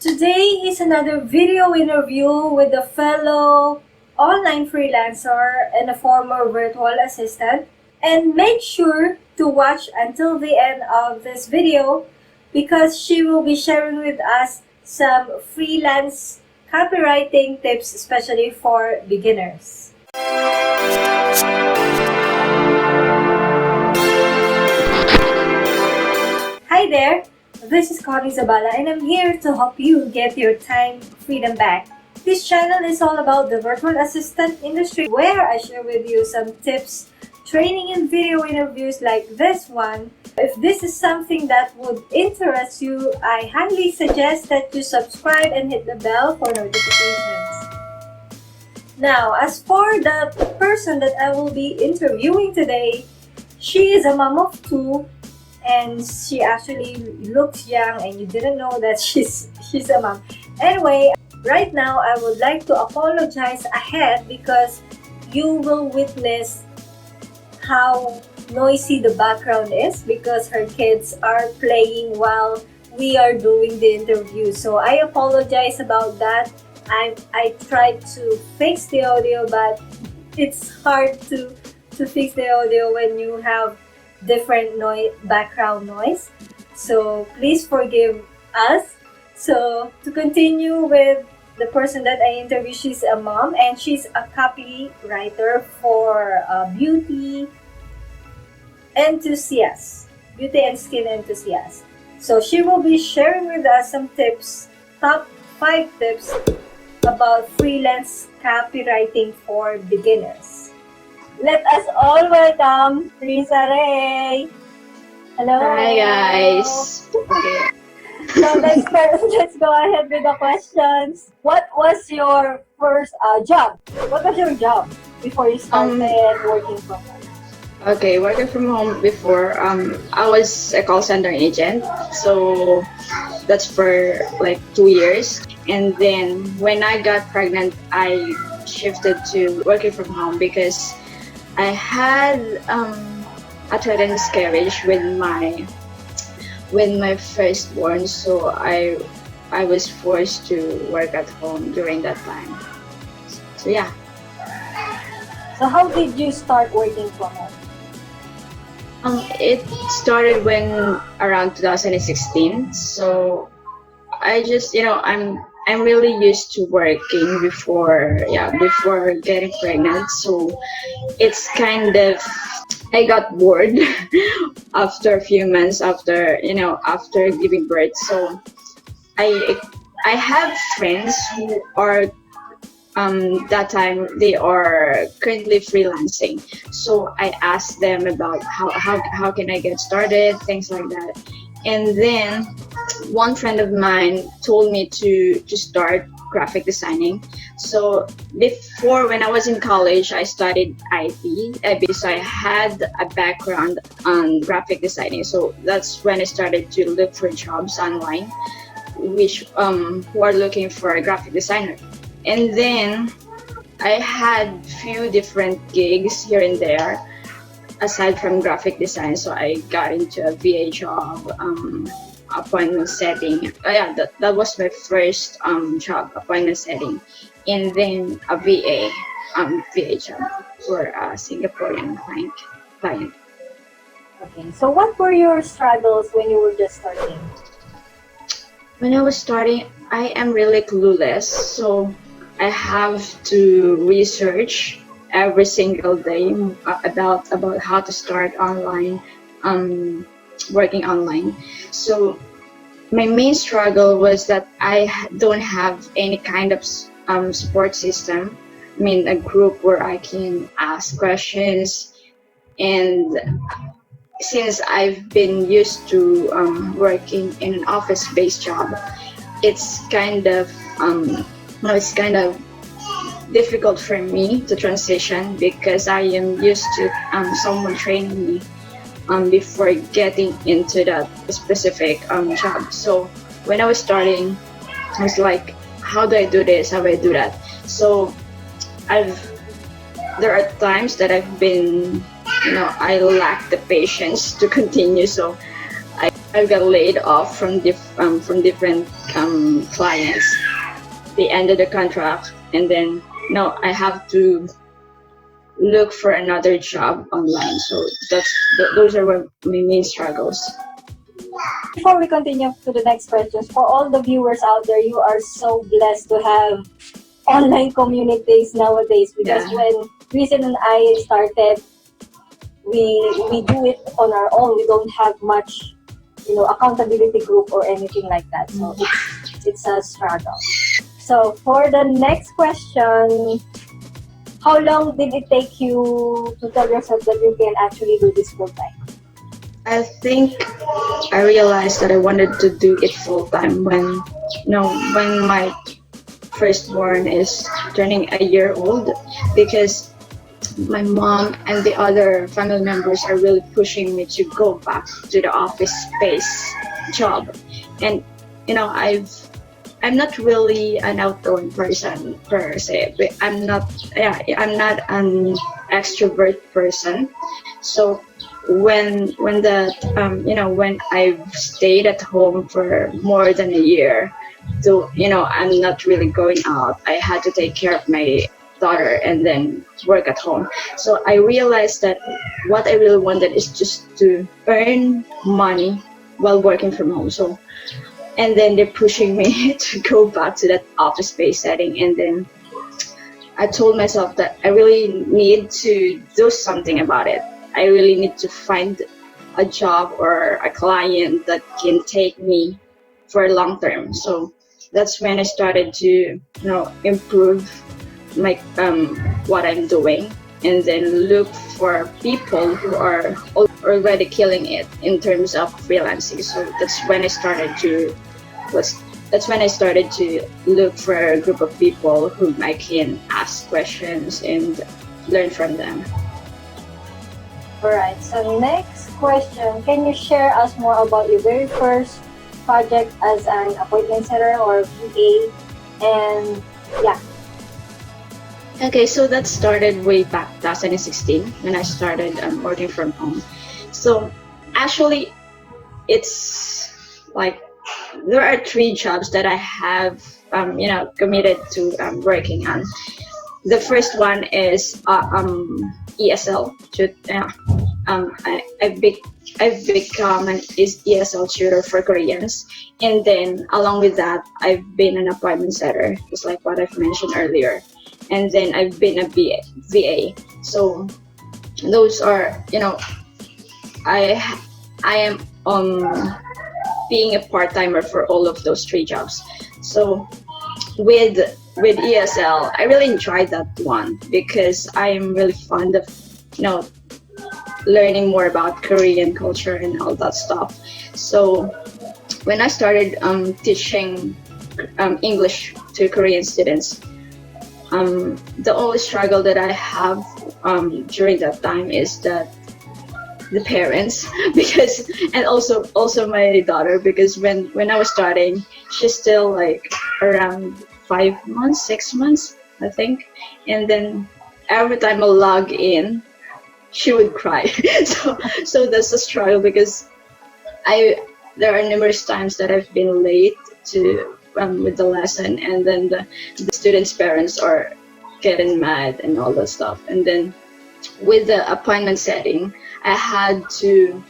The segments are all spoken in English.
Today is another video interview with a fellow online freelancer and a former virtual assistant. And make sure to watch until the end of this video because she will be sharing with us some freelance copywriting tips, especially for beginners. Hi there! This is Connie Zabala and I'm here to help you get your time freedom back. This channel is all about the virtual assistant industry where I share with you some tips, training and video interviews like this one. If this is something that would interest you, I highly suggest that you subscribe and hit the bell for notifications. Now, as for the person that I will be interviewing today, she is a mom of two. And she actually looks young and you didn't know that she's a mom. Anyway, right now I would like to apologize ahead because you will witness how noisy the background is because her kids are playing while we are doing the interview. So I apologize about that. I tried to fix the audio, but it's hard to fix the audio when you have different background noise, so please forgive us. So to continue with the person that I interviewed, she's a mom and she's a copywriter for beauty enthusiasts, beauty and skin enthusiasts. So she will be sharing with us some tips, top 5 tips about freelance copywriting for beginners. Let us all welcome Rhisa Rey. Hello. Hi guys. Okay. So let's go ahead with the questions. What was your first job? What was your job before you started working from home? Okay, working from home before, I was a call center agent. So that's for like 2 years. And then when I got pregnant, I shifted to working from home because I had a threatened miscarriage with my firstborn, so I was forced to work at home during that time. So yeah. So how did you start working from home? It started when around 2016. So I just I'm really used to working before getting pregnant. So it's kind of, I got bored after a few months after giving birth. So I have friends who are that time they are currently freelancing. So I asked them about how can I get started, things like that. And then one friend of mine told me to start graphic designing. So before, when I was in college, I studied IB, so I had a background on graphic designing. So that's when I started to look for jobs online, which who are looking for a graphic designer. And then I had few different gigs here and there aside from graphic design. So I got into a VA job, appointment setting. That was my first job, appointment setting, and then a VA job for a Singaporean client. Okay, so what were your struggles when you were just starting? When I was starting, I am really clueless, so I have to research every single day about how to start online, working online. So my main struggle was that I don't have any kind of support system. I mean, a group where I can ask questions. And since I've been used to working in an office-based job, it's kind of difficult for me to transition because I am used to someone training me before getting into that specific job. So when I was starting, I was like, how do I do this? How do I do that? So there are times that I lack the patience to continue. So I got laid off from different clients. They ended the contract, and then now I have to look for another job online. So those are my main struggles. Before we continue to the next questions, for all the viewers out there, you are so blessed to have online communities nowadays, because Yeah. when Rhisa and I started, we do it on our own. We don't have much, accountability group or anything like that. So it's a struggle. So for the next question, how long did it take you to tell yourself that you can actually do this full time? I think I realized that I wanted to do it full time when my firstborn is turning a year old, because my mom and the other family members are really pushing me to go back to the office space job. And I'm not really an outgoing person per se, but I'm not an extrovert person. So when I've stayed at home for more than a year, so I'm not really going out. I had to take care of my daughter and then work at home. So I realized that what I really wanted is just to earn money while working from home. So and then they're pushing me to go back to that office space setting, and then I told myself that I really need to do something about it. I really need to find a job or a client that can take me for long term. So that's when I started to improve my what I'm doing, and then look for people who are already killing it in terms of freelancing. So was that's when I started to look for a group of people whom I can ask questions and learn from them. Alright, so next question, can you share us more about your very first project as an appointment setter or VA? And yeah. Okay, so that started way back 2016 when I started working from home. So actually, it's like there are three jobs that I have committed to working on. The first one is ESL. I've become an ESL tutor for Koreans, and then along with that, I've been an appointment setter, just like what I've mentioned earlier, and then I've been a VA. So those are I I am being a part timer for all of those three jobs. So with ESL, I really enjoyed that one because I am really fond of learning more about Korean culture and all that stuff. So when I started teaching English to Korean students, the only struggle that I have during that time is that the parents because and also my daughter, because when I was starting, she's still like around 5 months, 6 months, I think, and then every time I log in, she would cry. So that's a struggle because I there are numerous times that I've been late to with the lesson, and then the students' parents are getting mad and all that stuff. And then with the appointment setting, I had to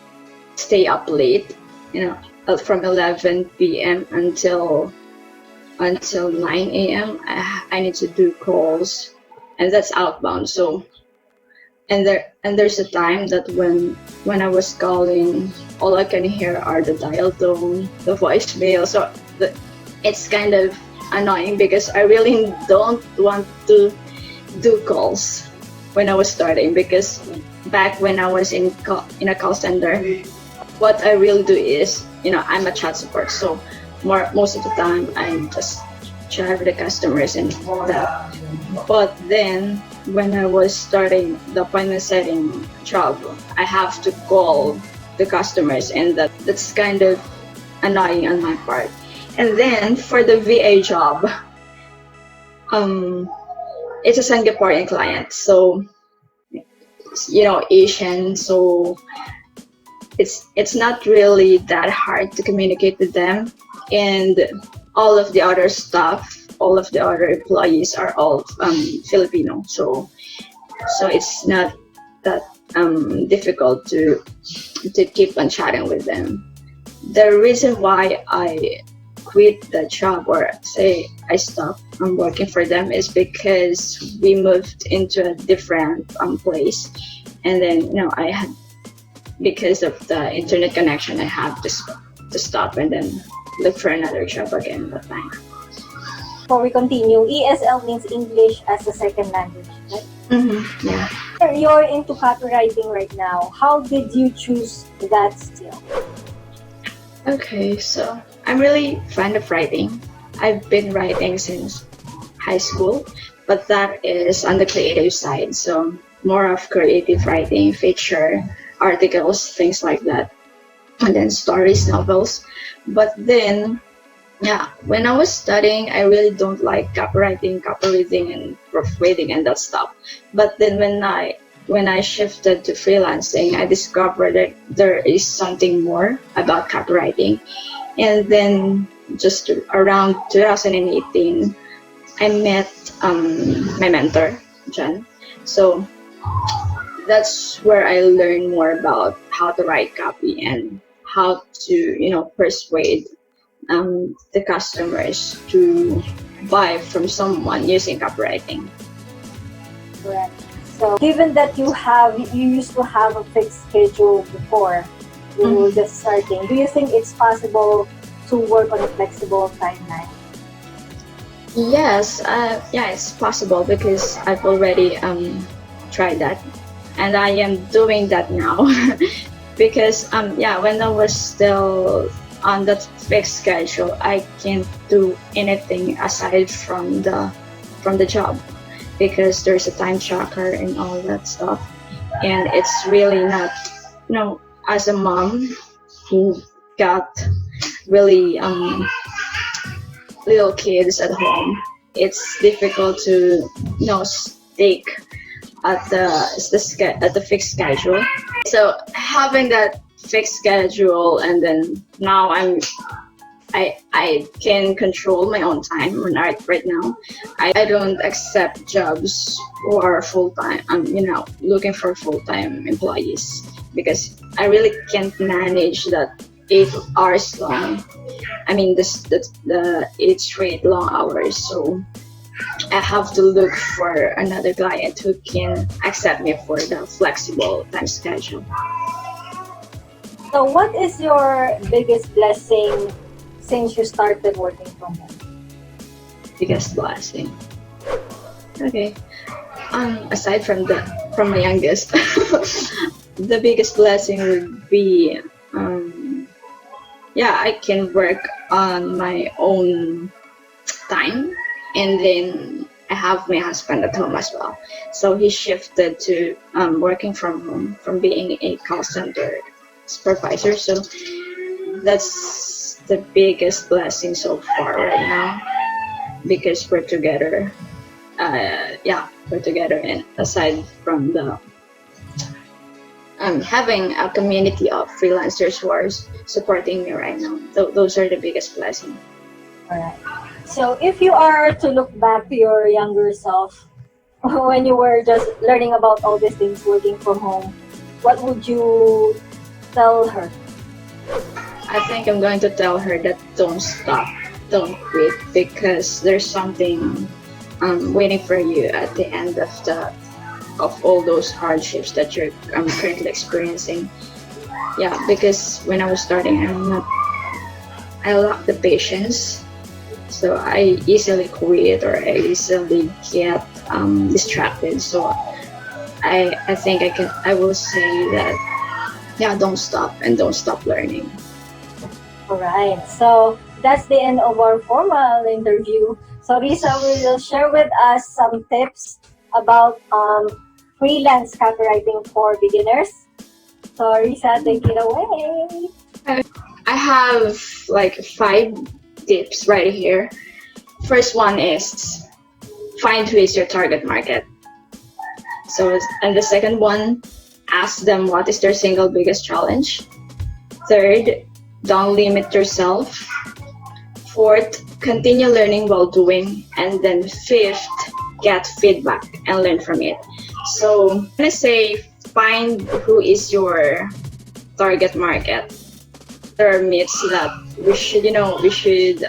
stay up late, from 11 p.m. until 9 a.m. I need to do calls, and that's outbound. So there's a time that when I was calling, all I can hear are the dial tone, the voicemail. So it's kind of annoying because I really don't want to do calls when I was starting, because back when I was in a call center, what I really do is, I'm a chat support. So most of the time I just chat with the customers and all that. But then when I was starting the appointment setting job, I have to call the customers, and that's kind of annoying on my part. And then for the VA job, it's a Singaporean client, so Asian, so it's not really that hard to communicate with them, and all of the other staff, all of the other employees are all Filipino, so it's not that difficult to keep on chatting with them. The reason why I quit the job, or say I stopped working for them, is because we moved into a different place, and then I had, because of the internet connection, I had to stop and then look for another job again that time. Before we continue, ESL means English as a second language, right? Mm-hmm. Yeah. You're into copywriting right now. How did you choose that skill? Okay, so I'm really fond of writing. I've been writing since high school, but that is on the creative side. So more of creative writing, feature, articles, things like that, and then stories, novels. But then, yeah, when I was studying, I really don't like copywriting, copywriting, and proofreading and that stuff. But then when I shifted to freelancing, I discovered that there is something more about copywriting. And then just around 2018, I met my mentor, Jen. So that's where I learned more about how to write copy and how to persuade the customers to buy from someone using copywriting. Correct. So, given that you used to have a fixed schedule before you were just starting, do you think it's possible to work on a flexible timeline? Yes, yeah, it's possible because I've already tried that, and I am doing that now. Because yeah, when I was still on that fixed schedule, I can't do anything aside from the job, because there's a time tracker and all that stuff, and it's really not, as a mom who got really little kids at home, it's difficult to stick at the fixed schedule. So having that fixed schedule, and then now I can control my own time right now. I don't accept jobs who are full-time. I'm looking for full-time employees, because I really can't manage that 8 hours long. I mean, the 8 straight long hours. So I have to look for another client who can accept me for the flexible time schedule. So, what is your biggest blessing since you started working from home? Biggest blessing. Okay. Aside from the youngest, the biggest blessing would be yeah, I can work on my own time, and then I have my husband at home as well. So he shifted to working from home, from being a call center supervisor. So that's the biggest blessing so far right now, because we're together. Yeah, we're together, and aside from the having a community of freelancers who are supporting me right now, those are the biggest blessings. All right. So, if you are to look back to your younger self, when you were just learning about all these things, working from home, what would you tell her? I think I'm going to tell her that don't stop, don't quit, because there's something waiting for you at the end of all those hardships that you're currently experiencing. Yeah, because when I was starting, I lack the patience, so I easily quit, or I easily get distracted. So I think I will say that, yeah, don't stop, and don't stop learning. All right. So, that's the end of our formal interview. So, Rhisa will share with us some tips about freelance copywriting for beginners. So, Rhisa, take it away. I have like 5 tips right here. First one is find who is your target market. So, and the second one, ask them what is their single biggest challenge. Third, don't limit yourself. Fourth, continue learning while doing. And then fifth, get feedback and learn from it. So I'm gonna say find who is your target market. There are myths that we should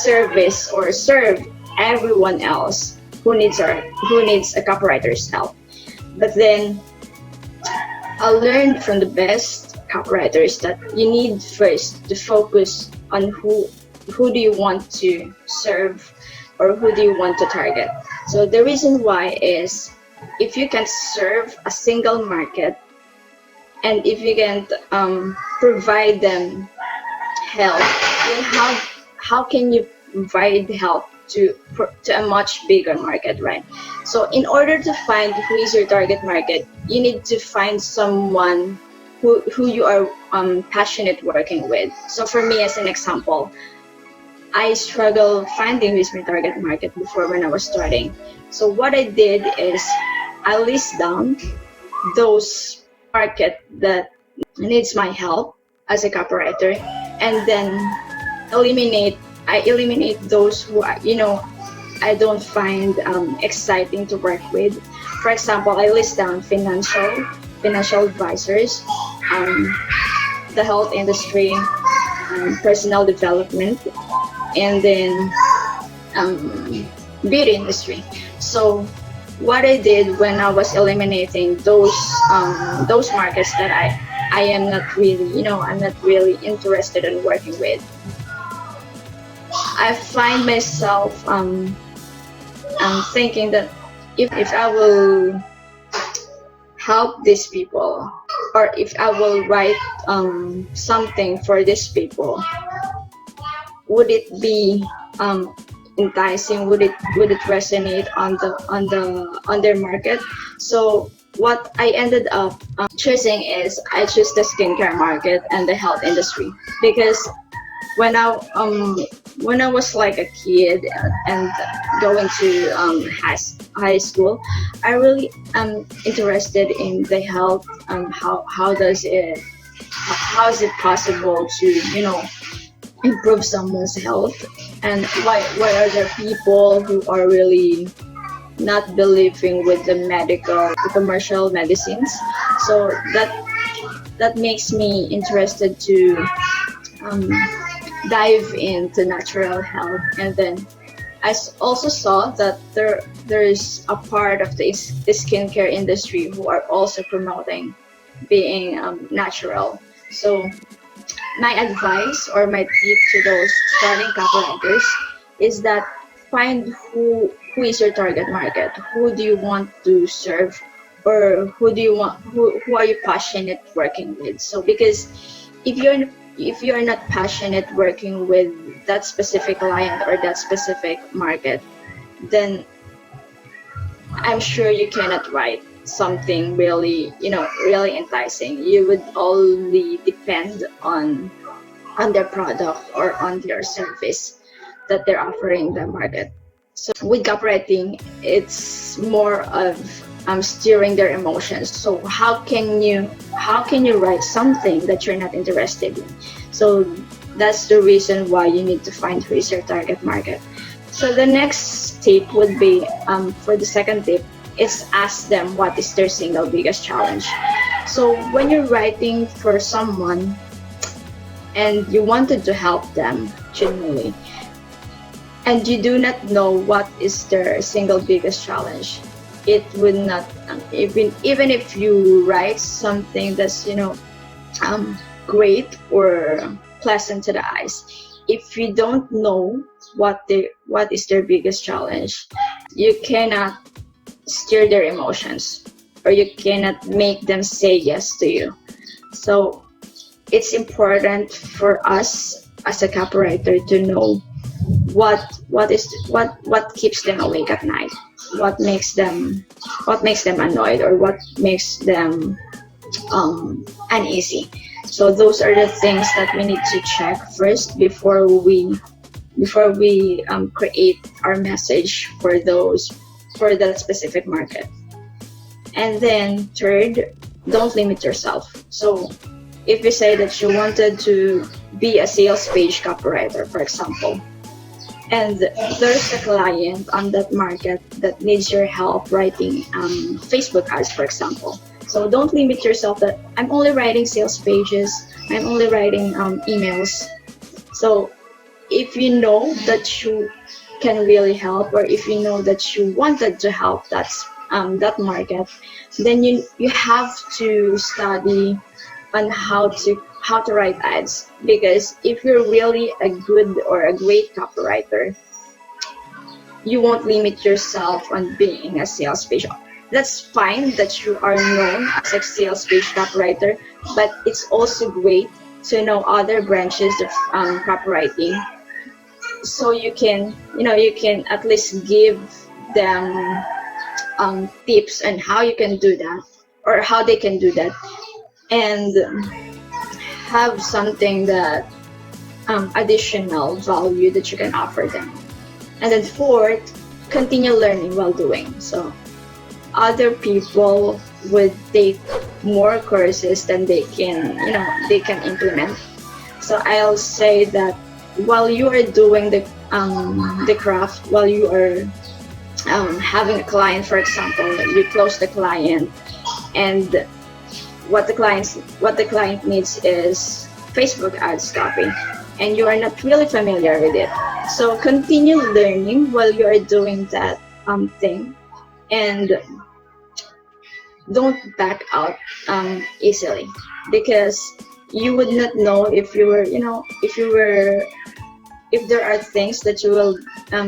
service or serve everyone else who needs a copywriter's help. But then I learned from the best copywriters that you need first to focus on who do you want to serve or who do you want to target. So the reason why is if you can serve a single market and if you can provide them help, then how can you provide help to a much bigger market, right? So in order to find who is your target market, you need to find someone who you are passionate working with. So for me, as an example, I struggle finding who is my target market before when I was starting. So what I did is I list down those market that needs my help as a copywriter, and then I eliminate those who I don't find exciting to work with. For example, I list down financial advisors, the health industry, personal development, and then beauty industry. So what I did when I was eliminating those markets that I am not really I'm not really interested in working with, I find myself thinking that if I will help these people, or if I will write something for these people, would it be enticing? Would it resonate on their market? So what I ended up choosing is I choose the skincare market and the health industry, because when I was like a kid and going to high school, I really am interested in the health. How is it possible to improve someone's health, and why are there people who are really not believing with the commercial medicines? So that makes me interested to dive into natural health. And then I also saw that there is a part of the skincare industry who are also promoting being natural. So my advice or my tip to those starting copywriters is that find who is your target market, who do you want to serve, or who are you passionate working with. So because if you're not passionate working with that specific client or that specific market, then I'm sure you cannot write something really enticing. You would only depend on their product or on their service that they're offering the market. So with copywriting, it's more of steering their emotions. So how can you write something that you're not interested in? So that's the reason why you need to find who is your target market. So the next tip would be for the second tip is ask them what is their single biggest challenge. So when you're writing for someone and you wanted to help them genuinely, and you do not know what is their single biggest challenge, it would not even if you write something that's great or pleasant to the eyes, if you don't know what is their biggest challenge, you cannot steer their emotions, or you cannot make them say yes to you. So it's important for us as a copywriter to know what keeps them awake at night, what makes them annoyed, or what makes them uneasy. So those are the things that we need to check first before we create our message for that specific market. And then third, don't limit yourself. So if you say that you wanted to be a sales page copywriter, for example, and there's a client on that market that needs your help writing Facebook ads, for example. So don't limit yourself that I'm only writing sales pages, I'm only writing emails. So if you know that you can really help, or if you know that you wanted to help that market, then you have to study on how to write ads. Because if you're really a good or a great copywriter, you won't limit yourself on being a sales page. That's fine that you are known as a sales page copywriter, but it's also great to know other branches of copywriting, so you can at least give them tips on how you can do that, or how they can do that, and have something that additional value that you can offer them. And then fourth, continue learning while doing. So other people would take more courses than they can implement. So I'll say that while you are doing the craft, while you are having a client, for example, you close the client, and what the client needs is Facebook ads copy, and you are not really familiar with it. So continue learning while you are doing that thing, and don't back out easily, because you would not know if there are things that you will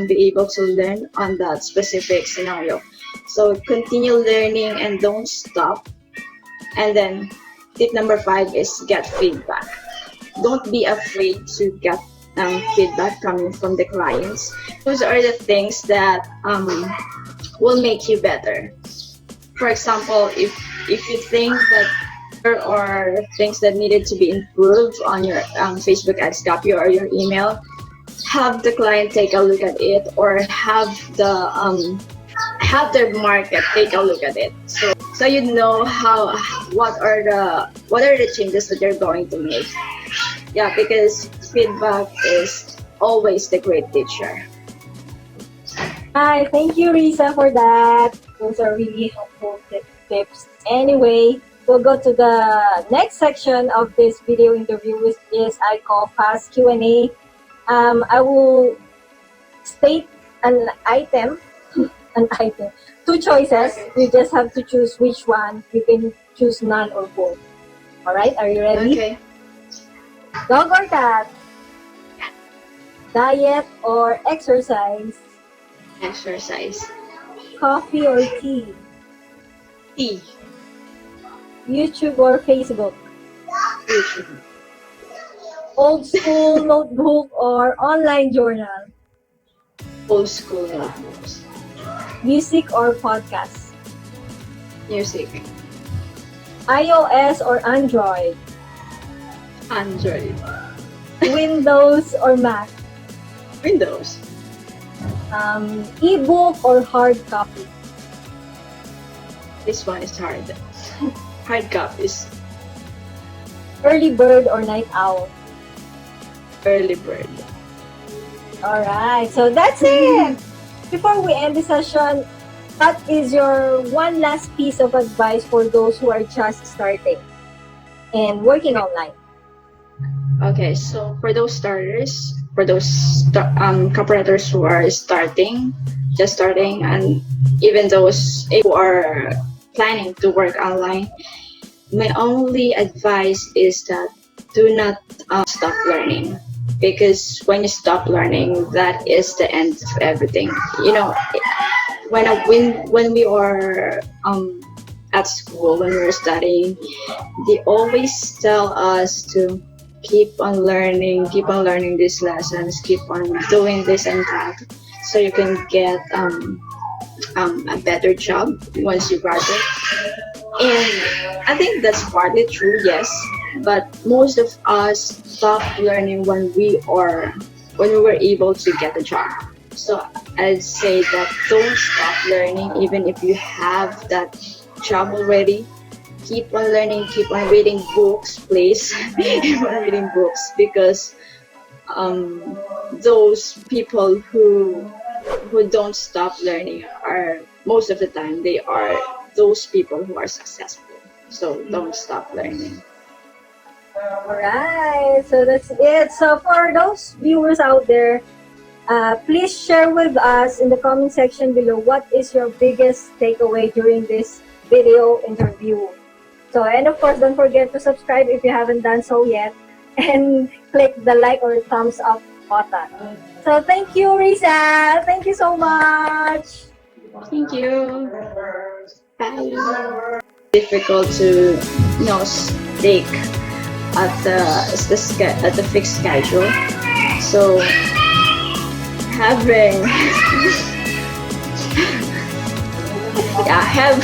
be able to learn on that specific scenario. So continue learning and don't stop. And then tip number 5 is get feedback. Don't be afraid to get feedback coming from the clients. Those are the things that will make you better. For example, if you think that there are things that needed to be improved on your Facebook ads copy or your email, have the client take a look at it, or have their market take a look at it, so you know what are the changes that they're going to make. Yeah, because feedback is always the great teacher. Hi, thank you, Rhisa, for that. Those are really helpful tips. Anyway, we'll go to the next section of this video interview, which is I call Fast Q&A. I will state an item, two choices. You just have to choose which one. You can choose none or both. All right, are you ready? Okay. Dog or cat? Diet or exercise? Exercise. Coffee or tea? Tea. YouTube or Facebook? YouTube. Old school notebook or online journal? Old school notebooks. Music or podcast? Music. iOS or Android? Android. Windows or Mac? Windows. Ebook or hard copy? This one is hard. Hard copies. Early bird or night owl? Early bird. All right, so that's it. Before we end the session, what is your one last piece of advice for those who are just starting and working online? Okay, so for those starters, for those copywriters who are just starting, and even those who are planning to work online, my only advice is that do not stop learning. Because when you stop learning, that is the end of everything. When we are at school, when we were studying, they always tell us to keep on learning these lessons, keep on doing this and that, so you can get a better job once you graduate. And I think that's partly true, yes. But most of us stopped learning when we were able to get a job. So I'd say that don't stop learning, even if you have that job already. keep on learning, keep on reading books, please. Keep on reading books, because those people who don't stop learning are, most of the time, they are those people who are successful. So don't stop learning. Alright, so that's it. So for those viewers out there, please share with us in the comment section below what is your biggest takeaway during this video interview. So, and of course, don't forget to subscribe if you haven't done so yet, and click the like or thumbs up button. So thank you, Rhisa. Thank you so much. Thank you. Bye. Difficult to stick at the fixed schedule. So having have